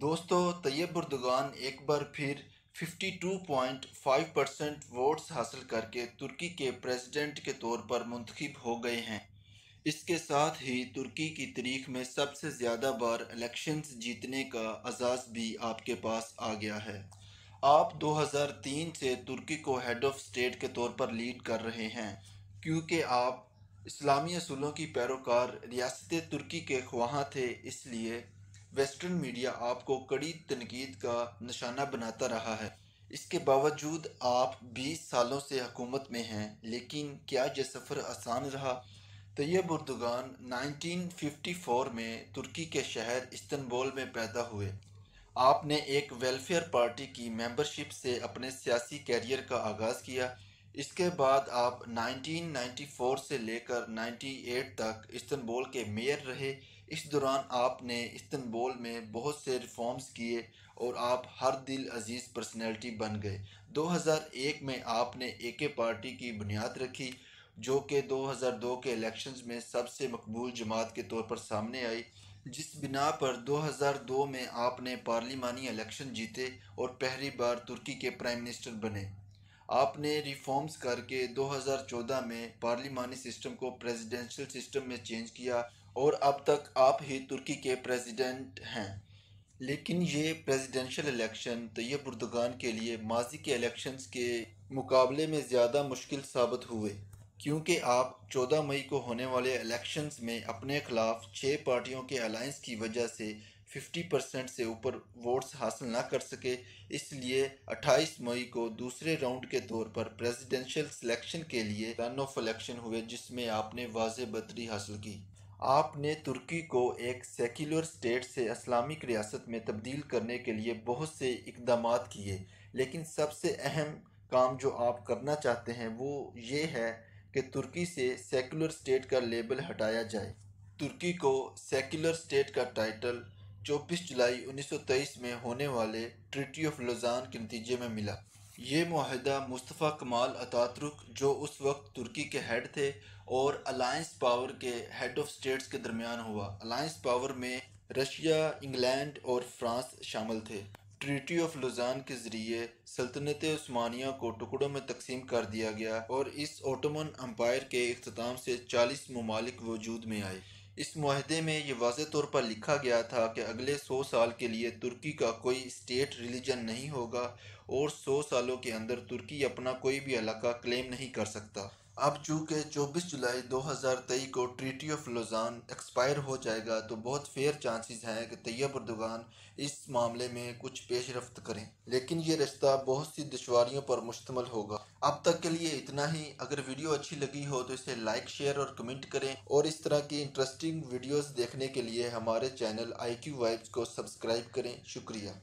दोस्तों, Tayyip Erdogan एक बार फिर 52.5% वोट्स हासिल करके तुर्की के प्रेसिडेंट के तौर पर मुंतखब हो गए हैं। इसके साथ ही तुर्की की तारीख में सबसे ज़्यादा बार इलेक्शंस जीतने का एजाज़ भी आपके पास आ गया है। आप 2003 से तुर्की को हेड ऑफ स्टेट के तौर पर लीड कर रहे हैं, क्योंकि आप इस्लामी असूलों की पैरोकार रियासत तुर्की के ख्वाहां थे। इसलिए वेस्टर्न मीडिया आपको कड़ी तनकीद का निशाना बनाता रहा है। इसके बावजूद आप 20 सालों से हुकूमत में हैं, लेकिन क्या यह सफ़र आसान रहा? तैयब एर्दोगान 1954 में तुर्की के शहर इस्तांबुल में पैदा हुए। आपने एक वेलफेयर पार्टी की मेंबरशिप से अपने सियासी कैरियर का आगाज़ किया। इसके बाद आप 1994 से लेकर 98 तक इस्तांबुल के मेयर रहे। इस दौरान आपने इस्तांबुल में बहुत से रिफॉर्म्स किए और आप हर दिल अजीज़ पर्सनैलिटी बन गए। 2001 में आपने एके पार्टी की बुनियाद रखी, जो कि 2002 के इलेक्शंस में सबसे मकबूल जमात के तौर पर सामने आई, जिस बिना पर 2002 में आपने पार्लिमानी इलेक्शन जीते और पहली बार तुर्की के प्राइम मिनिस्टर बने। आपने रिफॉर्म्स करके 2014 में पार्लिमानी सिस्टम को प्रेसिडेंशियल सिस्टम में चेंज किया और अब तक आप ही तुर्की के प्रेसिडेंट हैं। लेकिन ये प्रेसिडेंशियल इलेक्शन तैयब एर्दोगान के लिए माजी के इलेक्शंस के मुकाबले में ज़्यादा मुश्किल साबित हुए, क्योंकि आप 14 मई को होने वाले इलेक्शंस में अपने खिलाफ 6 पार्टियों के अलायंस की वजह से 50% से ऊपर वोट्स हासिल ना कर सके। इसलिए 28 मई को दूसरे राउंड के तौर पर प्रेसिडेंशियल सिलेक्शन के लिए रन ऑफ इलेक्शन हुए, जिसमें आपने वाज़ेह बरतरी हासिल की। आपने तुर्की को एक सेक्युलर स्टेट से इस्लामिक रियासत में तब्दील करने के लिए बहुत से इकदामात किए, लेकिन सबसे अहम काम जो आप करना चाहते हैं वो ये है कि तुर्की से सेक्युलर स्टेट का लेबल हटाया जाए। तुर्की को सेक्युलर स्टेट का टाइटल 24 जुलाई 1923 में होने वाले ट्रीटी ऑफ लोजान के नतीजे में मिला। ये मुआहदा मुस्तफ़ा कमाल अतातुर्क, जो उस वक्त तुर्की के हेड थे, और अलायंस पावर के हेड ऑफ स्टेट्स के दरमियान हुआ। अलायंस पावर में रशिया, इंग्लैंड और फ्रांस शामिल थे। ट्रीटी ऑफ लोजान के ज़रिए सल्तनत उस्मानिया को टुकड़ों में तकसीम कर दिया गया और इस ओटोमन अम्पायर के इख्तिताम से 40 ममालिक वजूद में आए। इस मुआहदे में ये वाज़ेह तौर पर लिखा गया था कि अगले 100 साल के लिए तुर्की का कोई स्टेट रिलीजन नहीं होगा और 100 सालों के अंदर तुर्की अपना कोई भी इलाका क्लेम नहीं कर सकता। अब चूँकि 24 जुलाई 2023 को ट्रीटी ऑफ लोजान एक्सपायर हो जाएगा, तो बहुत फेयर चांसेस हैं कि तैयब एर्दोगान इस मामले में कुछ पेशरफ्त करें, लेकिन ये रिश्ता बहुत सी दुश्वारियों पर मुश्तमिल होगा। अब तक के लिए इतना ही। अगर वीडियो अच्छी लगी हो तो इसे लाइक, शेयर और कमेंट करें, और इस तरह की इंटरेस्टिंग वीडियोस देखने के लिए हमारे चैनल IQ वाइब्स को सब्सक्राइब करें। शुक्रिया।